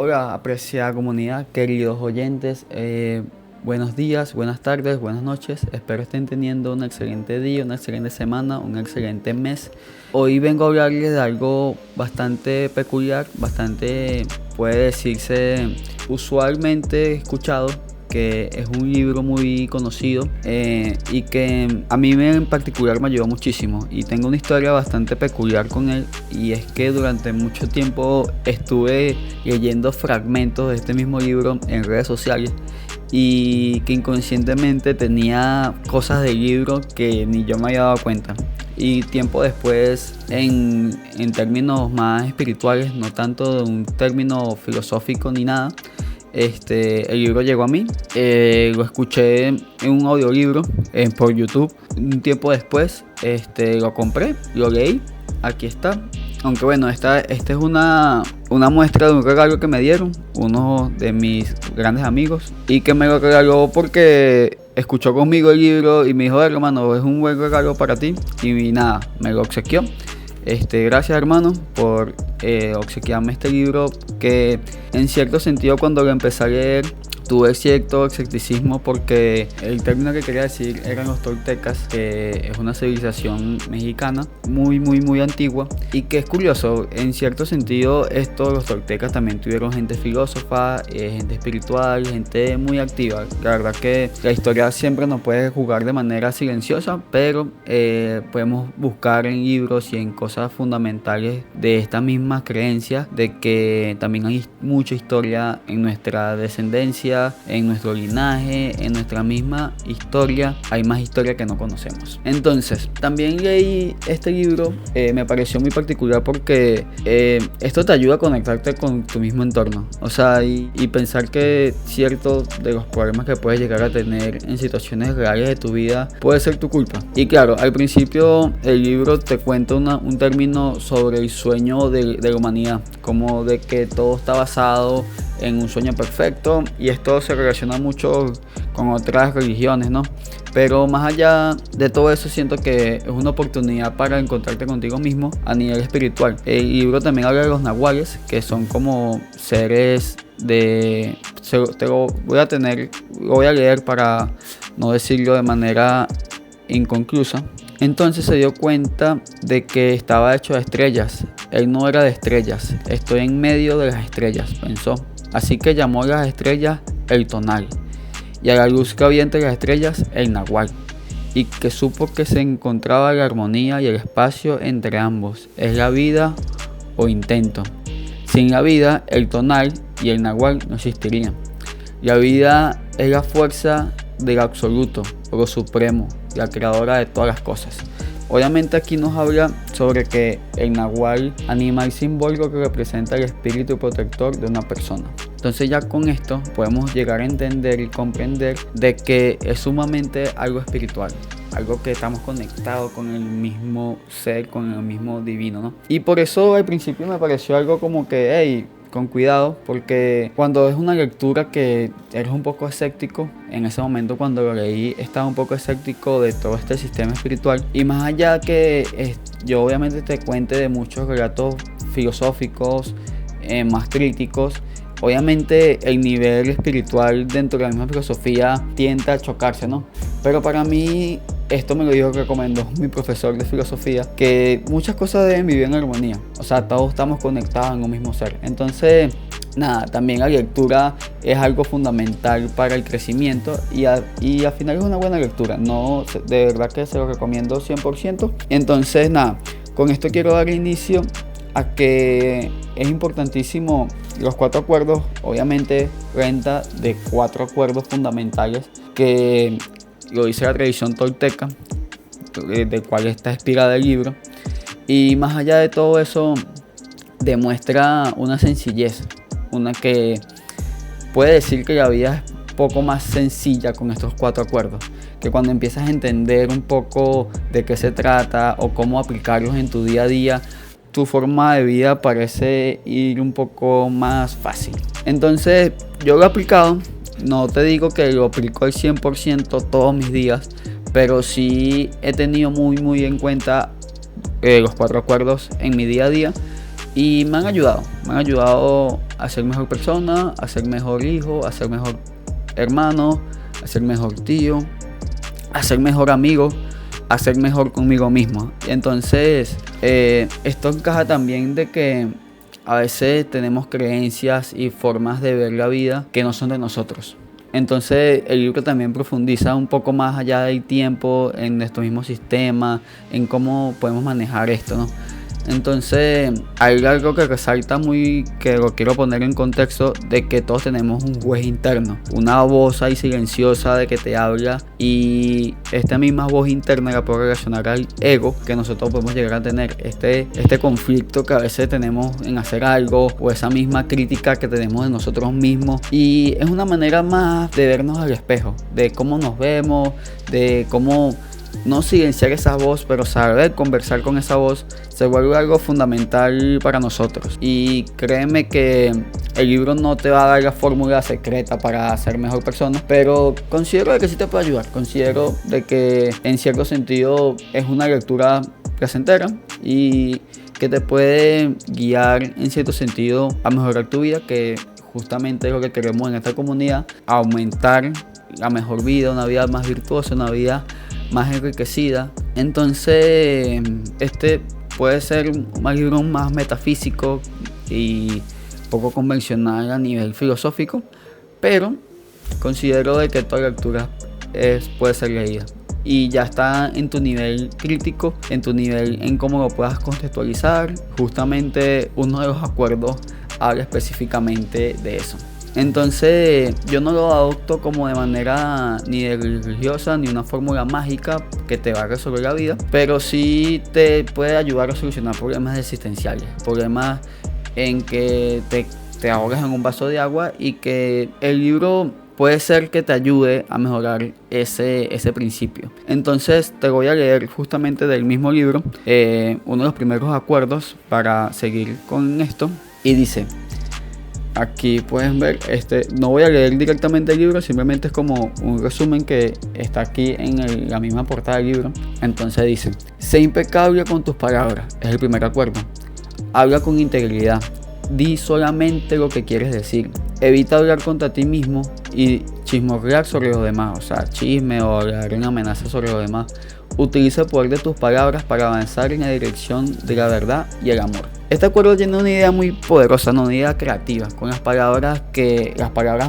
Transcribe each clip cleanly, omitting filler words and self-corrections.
Hola, apreciada comunidad, queridos oyentes, buenos días, buenas tardes, buenas noches. Espero estén teniendo un excelente día, una excelente semana, un excelente mes. Hoy vengo a hablarles de algo bastante peculiar, bastante, puede decirse, usualmente escuchado, que es un libro muy conocido y que a mí en particular me ayudó muchísimo, y tengo una historia bastante peculiar con él, y es que durante mucho tiempo estuve leyendo fragmentos de este mismo libro en redes sociales y que inconscientemente tenía cosas del libro que ni yo me había dado cuenta. Y tiempo después, en términos más espirituales, no tanto de un término filosófico ni nada, el libro llegó a mí, lo escuché en un audiolibro por YouTube. Un tiempo después lo compré, lo leí, aquí está. Aunque bueno, esta es una muestra de un regalo que me dieron uno de mis grandes amigos, y que me lo regaló porque escuchó conmigo el libro y me dijo: hermano, es un buen regalo para ti, y nada, me lo obsequió. Gracias, hermano, por obsequiarme este libro, que en cierto sentido cuando lo empecé a leer tuve cierto escepticismo, porque el término que quería decir eran los toltecas, que es una civilización mexicana muy antigua, y que es curioso, en cierto sentido los toltecas también tuvieron gente filósofa, gente espiritual, gente muy activa. La verdad que la historia siempre nos puede jugar de manera silenciosa, pero podemos buscar en libros y en cosas fundamentales de estas mismas creencias, de que también hay mucha historia en nuestra descendencia, en nuestro linaje, en nuestra misma historia. Hay más historia que no conocemos. Entonces, también leí este libro, me pareció muy particular porque esto te ayuda a conectarte con tu mismo entorno. O sea, y pensar que ciertos de los problemas que puedes llegar a tener en situaciones reales de tu vida puede ser tu culpa. Y claro, al principio el libro te cuenta un término sobre el sueño de la humanidad, como de que todo está basado en un sueño perfecto, y esto se relaciona mucho con otras religiones, ¿no? Pero más allá de todo eso, siento que es una oportunidad para encontrarte contigo mismo a nivel espiritual. El libro también habla de los nahuales, que son como seres de... lo voy a leer para no decirlo de manera inconclusa. Entonces se dio cuenta de que estaba hecho de estrellas. Él no era de estrellas. Estoy en medio de las estrellas, pensó. Así que llamó a las estrellas el tonal, y a la luz que había entre las estrellas el nahual, y que supo que se encontraba la armonía y el espacio entre ambos. Es la vida o intento. Sin la vida, el tonal y el nahual no existirían. La vida es la fuerza del absoluto, o lo supremo, la creadora de todas las cosas. Obviamente aquí nos habla sobre que el nahual, animal simbólico que representa el espíritu protector de una persona. Entonces ya con esto podemos llegar a entender y comprender de que es sumamente algo espiritual, algo que estamos conectados con el mismo ser, con el mismo divino, ¿no? Y por eso al principio me pareció algo como que, hey, con cuidado, porque cuando es una lectura que eres un poco escéptico, en ese momento cuando lo leí estaba un poco escéptico de todo este sistema espiritual, y más allá que yo obviamente te cuente de muchos relatos filosóficos más críticos, obviamente el nivel espiritual dentro de la misma filosofía tiende a chocarse, ¿no? Pero para mí, esto me lo recomendó mi profesor de filosofía, que muchas cosas deben vivir en armonía. O sea, todos estamos conectados en un mismo ser. Entonces, nada, también la lectura es algo fundamental para el crecimiento, y al final es una buena lectura. No, de verdad que se lo recomiendo 100%. Entonces, nada, con esto quiero dar inicio a que es importantísimo los 4 acuerdos. Obviamente renta de 4 acuerdos fundamentales que lo dice la tradición tolteca, del cual está inspirada el libro. Y más allá de todo eso, demuestra una sencillez, una que puede decir que la vida es un poco más sencilla con estos 4 acuerdos, que cuando empiezas a entender un poco de qué se trata o cómo aplicarlos en tu día a día, tu forma de vida parece ir un poco más fácil. Entonces yo lo he aplicado. No te digo que lo aplico al 100% todos mis días, pero sí he tenido muy en cuenta los 4 acuerdos en mi día a día, y me han ayudado a ser mejor persona, a ser mejor hijo, a ser mejor hermano, a ser mejor tío, a ser mejor amigo, a ser mejor conmigo mismo. Y entonces esto encaja también de que a veces tenemos creencias y formas de ver la vida que no son de nosotros. Entonces el libro también profundiza un poco más allá del tiempo en nuestro mismo sistema, en cómo podemos manejar esto, ¿no? Entonces hay algo que resalta muy, que lo quiero poner en contexto, de que todos tenemos un juez interno, una voz ahí silenciosa de que te habla, y esta misma voz interna la puedo relacionar al ego que nosotros podemos llegar a tener, este conflicto que a veces tenemos en hacer algo, o esa misma crítica que tenemos de nosotros mismos, y es una manera más de vernos al espejo, de cómo nos vemos, de cómo no silenciar esa voz, pero saber conversar con esa voz se vuelve algo fundamental para nosotros. Y créeme que el libro no te va a dar la fórmula secreta para ser mejor persona, pero considero que sí te puede ayudar. Considero de que en cierto sentido es una lectura placentera y que te puede guiar en cierto sentido a mejorar tu vida, que justamente es lo que queremos en esta comunidad: aumentar la mejor vida, una vida más virtuosa, una vida más enriquecida. Entonces este puede ser un libro más metafísico y poco convencional a nivel filosófico, pero considero de que toda lectura puede ser leída, y ya está en tu nivel crítico, en tu nivel en cómo lo puedas contextualizar. Justamente uno de los acuerdos habla específicamente de eso. Entonces yo no lo adopto como de manera ni religiosa ni una fórmula mágica que te va a resolver la vida, pero sí te puede ayudar a solucionar problemas existenciales, problemas en que te ahogas en un vaso de agua, y que el libro puede ser que te ayude a mejorar ese principio. Entonces te voy a leer justamente del mismo libro uno de los primeros acuerdos para seguir con esto, y dice: aquí pueden ver, no voy a leer directamente el libro, simplemente es como un resumen que está aquí en la misma portada del libro. Entonces dice: sé impecable con tus palabras, es el primer acuerdo. Habla con integridad, di solamente lo que quieres decir. Evita hablar contra ti mismo y chismorrear sobre los demás, o sea, chisme o hablar en amenaza sobre los demás. Utiliza el poder de tus palabras para avanzar en la dirección de la verdad y el amor. Este acuerdo tiene una idea muy poderosa, una idea creativa, con las palabras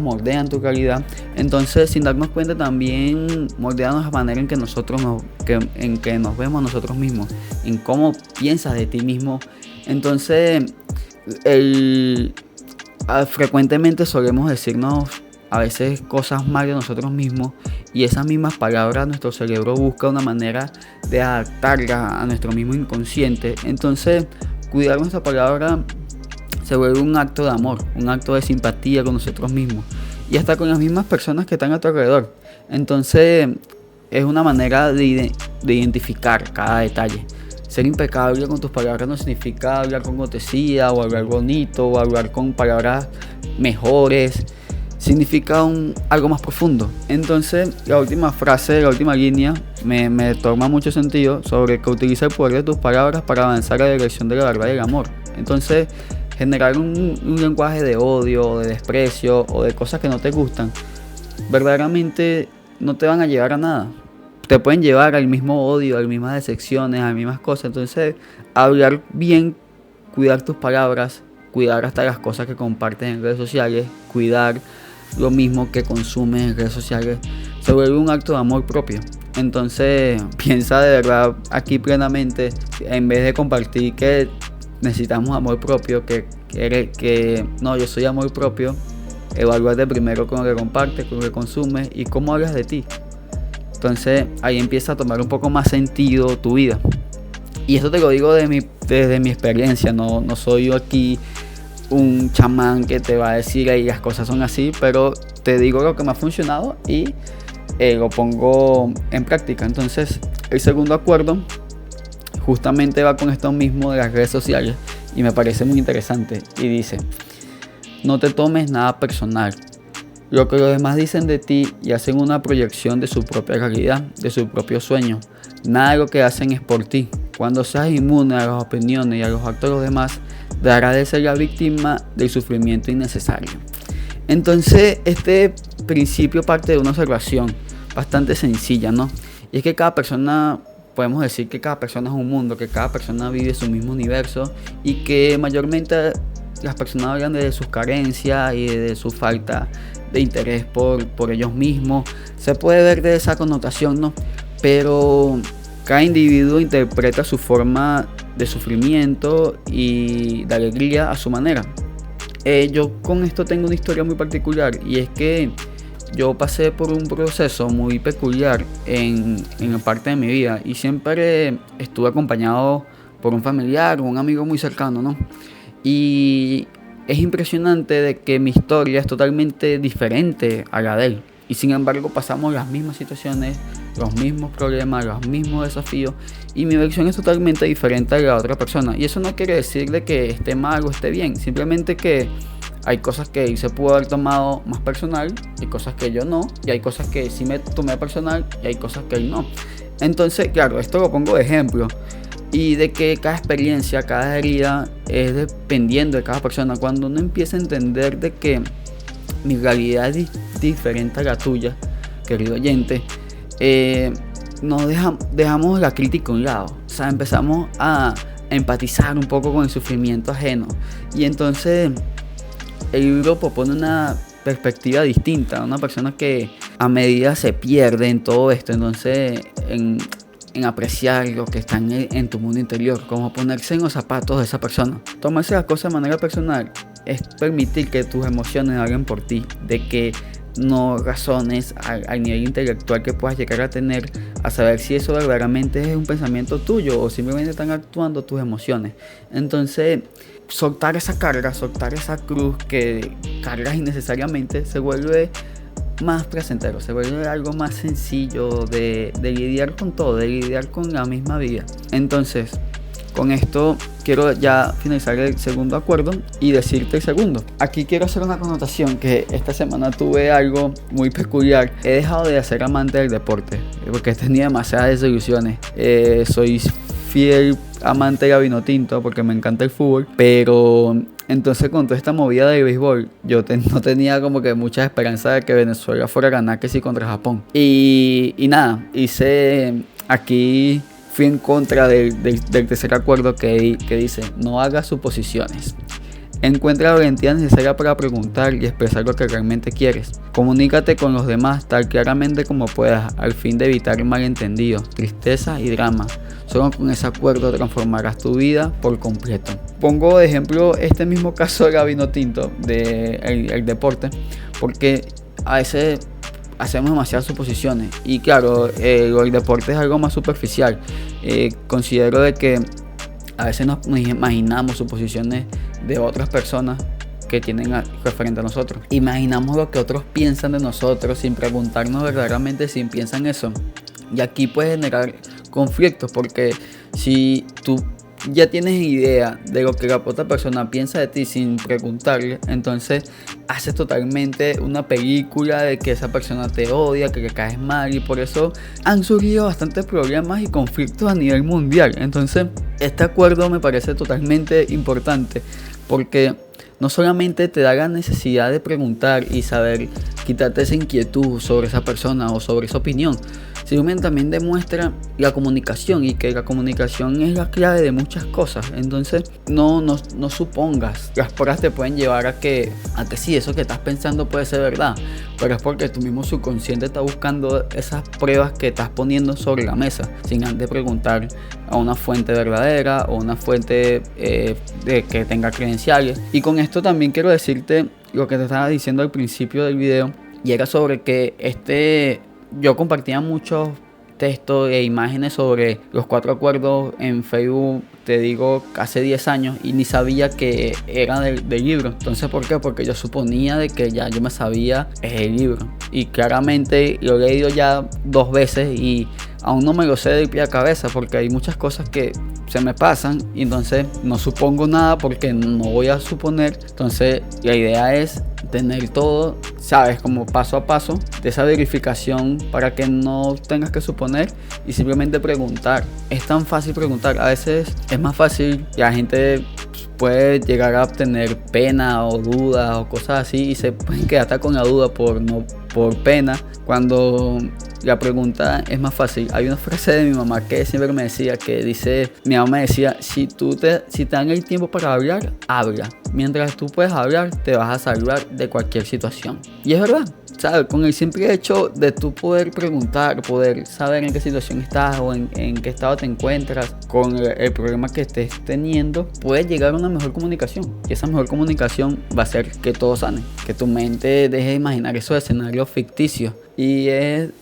moldean tu realidad. Entonces, sin darnos cuenta, también moldean la manera en que nos vemos a nosotros mismos, en cómo piensas de ti mismo. Entonces, frecuentemente solemos decirnos a veces cosas mal de nosotros mismos, y esas mismas palabras nuestro cerebro busca una manera de adaptarlas a nuestro mismo inconsciente. Entonces, cuidar nuestra palabra se vuelve un acto de amor, un acto de simpatía con nosotros mismos y hasta con las mismas personas que están a tu alrededor. Entonces es una manera de identificar cada detalle. Ser impecable con tus palabras no significa hablar con cortesía o hablar bonito o hablar con palabras mejores. Significa algo más profundo. Entonces la última frase, la última línea me toma mucho sentido, sobre que utiliza el poder de tus palabras para avanzar a la dirección de la verdad y el amor. Entonces generar un lenguaje de odio o de desprecio o de cosas que no te gustan verdaderamente no te van a llevar a nada. Te pueden llevar al mismo odio, a las mismas decepciones, a las mismas cosas. Entonces hablar bien, cuidar tus palabras, cuidar hasta las cosas que compartes en redes sociales, cuidar lo mismo que consumes en redes sociales, se vuelve un acto de amor propio. Entonces piensa de verdad aquí plenamente, en vez de compartir que necesitamos amor propio, yo soy amor propio, evalúate primero con lo que compartes, con lo que consumes y cómo hablas de ti. Entonces ahí empieza a tomar un poco más sentido tu vida. Y esto te lo digo desde mi experiencia, no soy yo aquí un chamán que te va a decir ahí las cosas son así, pero te digo lo que me ha funcionado y lo pongo en práctica. Entonces el segundo acuerdo justamente va con esto mismo de las redes sociales y me parece muy interesante, y dice: no te tomes nada personal. Lo que los demás dicen de ti y hacen una proyección de su propia realidad, de su propio sueño. Nada de lo que hacen es por ti. Cuando seas inmune a las opiniones y a los actos de los demás, dejará de ser la víctima del sufrimiento innecesario. Entonces, este principio parte de una observación bastante sencilla, ¿no? Y es que cada persona, podemos decir que cada persona es un mundo, que cada persona vive su mismo universo y que mayormente las personas hablan de sus carencias y de su falta de interés por ellos mismos. Se puede ver de esa connotación, ¿no? Pero cada individuo interpreta su forma de sufrimiento y de alegría a su manera. Yo con esto tengo una historia muy particular, y es que yo pasé por un proceso muy peculiar en parte de mi vida, y siempre estuve acompañado por un familiar o un amigo muy cercano, ¿no? Y es impresionante de que mi historia es totalmente diferente a la de él. Y sin embargo pasamos las mismas situaciones, los mismos problemas, los mismos desafíos, y mi versión es totalmente diferente a la de otra persona. Y eso no quiere decir de que esté mal o esté bien, simplemente que hay cosas que él se pudo haber tomado más personal, hay cosas que yo no, y hay cosas que sí me tomé personal, y hay cosas que él no. Entonces, claro, esto lo pongo de ejemplo, y de que cada experiencia, cada herida es dependiendo de cada persona. Cuando uno empieza a entender de que mi realidad es diferente a la tuya, querido oyente, dejamos la crítica a un lado. O sea, empezamos a empatizar un poco con el sufrimiento ajeno. Y entonces el libro propone una perspectiva distinta, una persona que a medida se pierde en todo esto, entonces en apreciar lo que está en tu mundo interior, como ponerse en los zapatos de esa persona. Tomarse las cosas de manera personal es permitir que tus emociones hablen por ti, de que no razones al nivel intelectual que puedas llegar a tener, a saber si eso verdaderamente es un pensamiento tuyo o simplemente están actuando tus emociones. Entonces, soltar esa carga, soltar esa cruz que cargas innecesariamente, se vuelve más placentero, se vuelve algo más sencillo de lidiar con todo, de lidiar con la misma vida. Entonces, con esto quiero ya finalizar el segundo acuerdo y decirte el segundo. Aquí quiero hacer una connotación, que esta semana tuve algo muy peculiar. He dejado de ser amante del deporte porque tenía demasiadas desilusiones. Soy fiel amante de la vino tinto porque me encanta el fútbol, pero entonces con toda esta movida de béisbol yo no tenía como que mucha esperanza de que Venezuela fuera a ganar, que sí, contra Japón. Y nada, fui en contra del tercer acuerdo que dice: no hagas suposiciones. Encuentra la valentía necesaria para preguntar y expresar lo que realmente quieres. Comunícate con los demás tan claramente como puedas, al fin de evitar malentendidos, tristeza y drama. Solo con ese acuerdo transformarás tu vida por completo. Pongo de ejemplo este mismo caso de la vino tinto, del deporte, porque a veces hacemos demasiadas suposiciones. Y claro, el deporte es algo más superficial. Considero de que a veces nos imaginamos suposiciones de otras personas que tienen referente a nosotros. Imaginamos lo que otros piensan de nosotros sin preguntarnos verdaderamente si piensan eso. Y aquí puede generar conflictos, porque si tú ya tienes idea de lo que la otra persona piensa de ti sin preguntarle, entonces haces totalmente una película de que esa persona te odia, que le caes mal, y por eso han surgido bastantes problemas y conflictos a nivel mundial. Entonces este acuerdo me parece totalmente importante, porque no solamente te da la necesidad de preguntar y saber quitarte esa inquietud sobre esa persona o sobre esa opinión, sino también demuestra la comunicación, y que la comunicación es la clave de muchas cosas. Entonces no supongas. Las pruebas te pueden llevar a que sí, eso que estás pensando puede ser verdad, pero es porque tu mismo subconsciente está buscando esas pruebas que estás poniendo sobre la mesa, sin antes preguntar a una fuente verdadera o una fuente de que tenga credenciales. Y con esto también quiero decirte lo que te estaba diciendo al principio del video, y era sobre que yo compartía muchos textos e imágenes sobre los 4 acuerdos en Facebook, te digo, hace 10 años, y ni sabía que era del libro. Entonces, ¿por qué? Porque yo suponía de que ya yo me sabía el libro, y claramente lo he leído ya 2 veces y aún no me lo sé de pie a cabeza, porque hay muchas cosas que se me pasan, y entonces no supongo nada porque no voy a suponer. Entonces la idea es tener todo, sabes, como paso a paso de esa verificación, para que no tengas que suponer y simplemente preguntar. Es tan fácil preguntar. A veces es más fácil, y la gente puede llegar a obtener pena o dudas o cosas así, y se pueden quedar hasta con la duda por pena, cuando la pregunta es más fácil. Hay una frase de mi mamá que siempre me decía, mi mamá me decía, si te dan el tiempo para hablar, habla. Mientras tú puedes hablar, te vas a salvar de cualquier situación. Y es verdad, ¿sabes? Con el simple hecho de tú poder preguntar, poder saber en qué situación estás o en qué estado te encuentras con el problema que estés teniendo, puedes llegar a una mejor comunicación. Y esa mejor comunicación va a hacer que todo sane, que tu mente deje de imaginar esos escenarios ficticios. Y es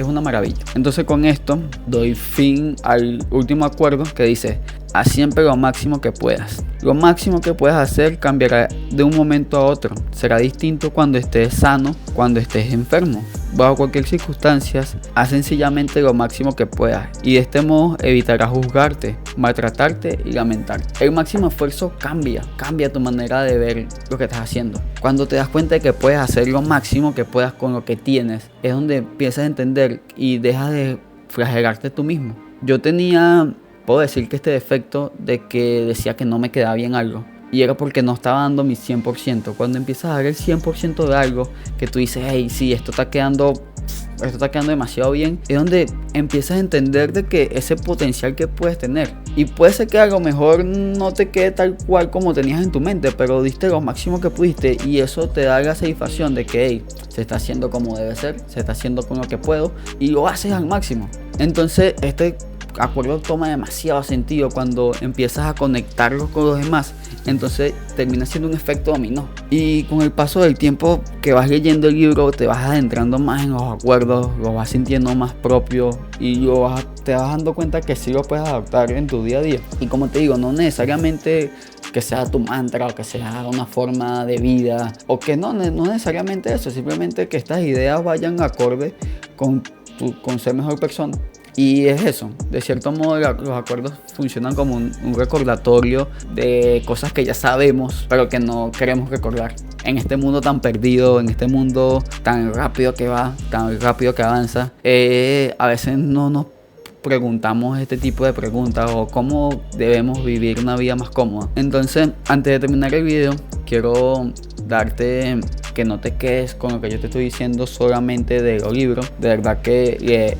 una maravilla. Entonces, con esto doy fin al último acuerdo que dice: haz siempre lo máximo que puedas. Lo máximo que puedas hacer cambiará de un momento a otro. Será distinto cuando estés sano, cuando estés enfermo. Bajo cualquier circunstancia, haz sencillamente lo máximo que puedas, y de este modo evitarás juzgarte, maltratarte y lamentarte. El máximo esfuerzo cambia tu manera de ver lo que estás haciendo. Cuando te das cuenta de que puedes hacer lo máximo que puedas con lo que tienes, es donde empiezas a entender y dejas de flagelarte tú mismo. Yo puedo decir que este defecto de que decía que no me quedaba bien algo, y era porque no estaba dando mi 100%. Cuando empiezas a dar el 100% de algo, que tú dices, hey, sí, esto está quedando demasiado bien, es donde empiezas a entender de que ese potencial que puedes tener. Y puede ser que a lo mejor no te quede tal cual como tenías en tu mente, pero diste lo máximo que pudiste, y eso te da la satisfacción de que, hey, se está haciendo como debe ser, se está haciendo con lo que puedo, y lo haces al máximo. Entonces, este acuerdo toma demasiado sentido cuando empiezas a conectarlo con los demás. Entonces termina siendo un efecto dominó, y con el paso del tiempo que vas leyendo el libro te vas adentrando más en los acuerdos, los vas sintiendo más propio, y te vas dando cuenta que sí lo puedes adaptar en tu día a día. Y como te digo, no necesariamente que sea tu mantra o que sea una forma de vida, o que no necesariamente eso, simplemente que estas ideas vayan acorde con ser mejor persona. Y es eso, de cierto modo los acuerdos funcionan como un recordatorio de cosas que ya sabemos, pero que no queremos recordar. En este mundo tan perdido, en este mundo tan rápido que va, tan rápido que avanza, a veces no nos preguntamos este tipo de preguntas, o cómo debemos vivir una vida más cómoda. Entonces, antes de terminar el video, quiero darte que no te quedes con lo que yo te estoy diciendo solamente de los libros. De verdad que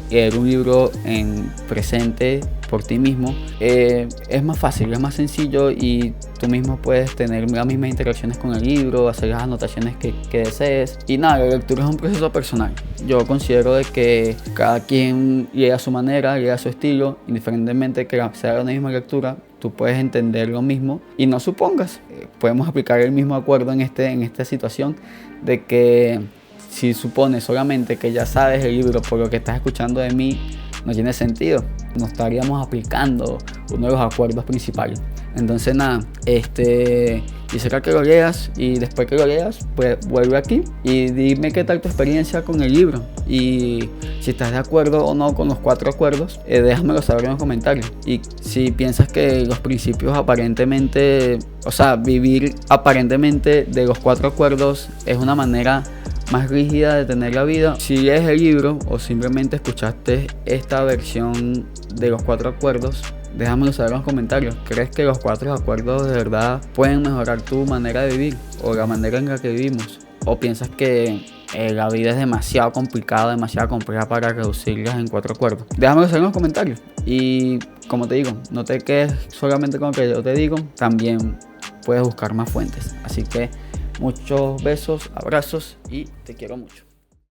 leer un libro en presente por ti mismo es más fácil, es más sencillo, y tú mismo puedes tener las mismas interacciones con el libro, hacer las anotaciones que desees. Y nada, la lectura es un proceso personal. Yo considero de que cada quien lee a su manera, lee a su estilo, indiferentemente que sea la misma lectura. Tú puedes entender lo mismo y no supongas. Podemos aplicar el mismo acuerdo en esta situación, de que si supones solamente que ya sabes el libro por lo que estás escuchando de mí, no tiene sentido. No estaríamos aplicando uno de los acuerdos principales. Entonces nada, quisiera que lo leas, y después que lo leas, pues vuelve aquí y dime qué tal tu experiencia con el libro, y si estás de acuerdo o no con los 4 acuerdos, déjamelo saber en los comentarios. Y si piensas que los principios aparentemente, vivir aparentemente de los 4 acuerdos es una manera más rígida de tener la vida, si lees el libro o simplemente escuchaste esta versión de los 4 acuerdos, déjamelo saber en los comentarios. ¿Crees que los 4 acuerdos de verdad pueden mejorar tu manera de vivir o la manera en la que vivimos? ¿O piensas que la vida es demasiado complicada, demasiado compleja para reducirlas en 4 acuerdos? Déjamelo saber en los comentarios. Y como te digo, no te quedes solamente con lo que yo te digo, también puedes buscar más fuentes. Así que muchos besos, abrazos, y te quiero mucho.